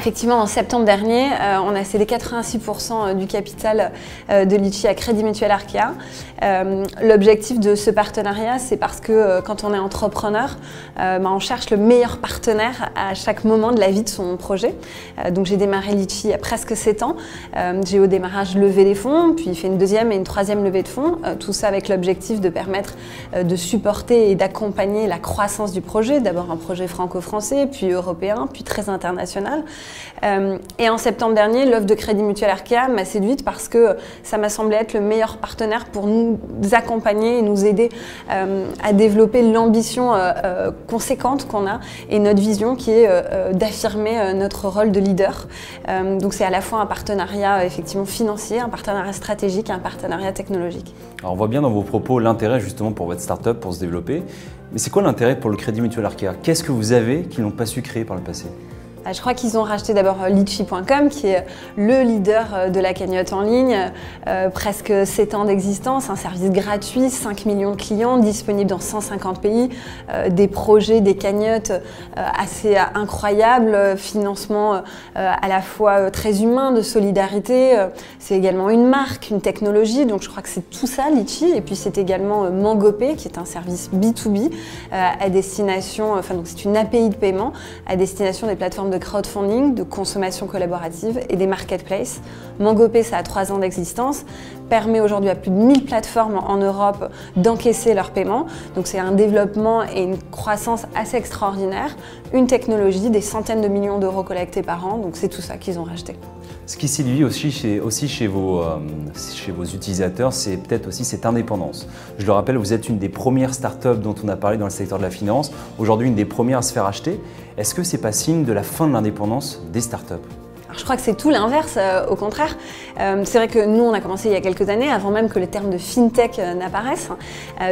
effectivement, en septembre dernier, on a cédé 86% du capital de Litchi à Crédit Mutuel Arkéa. L'objectif de ce partenariat, c'est parce que quand on est entrepreneur, on cherche le meilleur partenaire à chaque moment de la vie de son projet. Donc j'ai démarré Litchi il y a presque 7 ans. J'ai au démarrage levé des fonds, puis fait une deuxième et une troisième levée de fonds. Tout ça avec l'objectif de permettre de supporter et d'accompagner la croissance du projet. D'abord un projet franco-français, puis européen, puis très international. Et en septembre dernier, l'offre de Crédit Mutuel Arkéa m'a séduite parce que ça m'a semblé être le meilleur partenaire pour nous accompagner et nous aider à développer l'ambition conséquente qu'on a et notre vision qui est d'affirmer notre rôle de leader. Donc c'est à la fois un partenariat effectivement financier, un partenariat stratégique et un partenariat technologique. Alors on voit bien dans vos propos l'intérêt justement pour votre start-up pour se développer. Mais c'est quoi l'intérêt pour le Crédit Mutuel Arkéa? Qu'est-ce que vous avez qu'ils n'ont pas su créer par le passé? Je crois qu'ils ont racheté d'abord Litchi.com, qui est le leader de la cagnotte en ligne, presque 7 ans d'existence, un service gratuit, 5 millions de clients, disponible dans 150 pays, des projets, des cagnottes assez incroyables, financement à la fois très humain, de solidarité. C'est également une marque, une technologie, donc je crois que c'est tout ça, Litchi. Et puis c'est également Mangopay, qui est un service B2B à destination, donc c'est une API de paiement à destination des plateformes de crowdfunding, de consommation collaborative et des marketplaces. Mangopay, ça a 3 ans d'existence, permet aujourd'hui à plus de 1000 plateformes en Europe d'encaisser leurs paiements. Donc c'est un développement et une croissance assez extraordinaire, une technologie, des centaines de millions d'euros collectés par an, donc c'est tout ça qu'ils ont racheté. Ce qui séduit aussi chez vos utilisateurs, c'est peut-être aussi cette indépendance. Je le rappelle, vous êtes une des premières startups dont on a parlé dans le secteur de la finance, aujourd'hui une des premières à se faire acheter. Est-ce que c'est pas signe de la fin de l'indépendance des startups? Je crois que c'est tout l'inverse, au contraire. C'est vrai que nous, on a commencé il y a quelques années, avant même que le terme de FinTech n'apparaisse.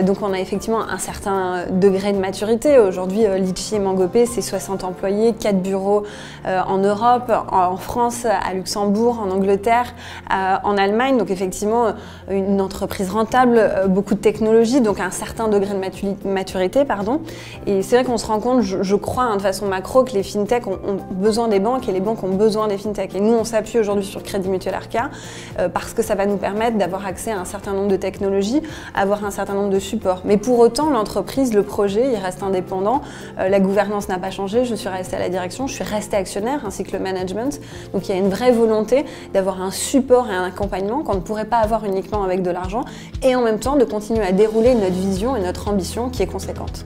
Donc on a effectivement un certain degré de maturité. Aujourd'hui, Litchi et Mangopay, c'est 60 employés, 4 bureaux en Europe, en France, à Luxembourg, en Angleterre, en Allemagne. Donc effectivement, une entreprise rentable, beaucoup de technologie, donc un certain degré de maturité. Et c'est vrai qu'on se rend compte, je crois, de façon macro, que les FinTech ont besoin des banques et les banques ont besoin des FinTech. Et nous, on s'appuie aujourd'hui sur Crédit Mutuel Arkéa parce que ça va nous permettre d'avoir accès à un certain nombre de technologies, avoir un certain nombre de supports. Mais pour autant, l'entreprise, le projet, il reste indépendant. La gouvernance n'a pas changé, je suis restée à la direction, je suis restée actionnaire, ainsi que le management. Donc il y a une vraie volonté d'avoir un support et un accompagnement qu'on ne pourrait pas avoir uniquement avec de l'argent et en même temps de continuer à dérouler notre vision et notre ambition qui est conséquente.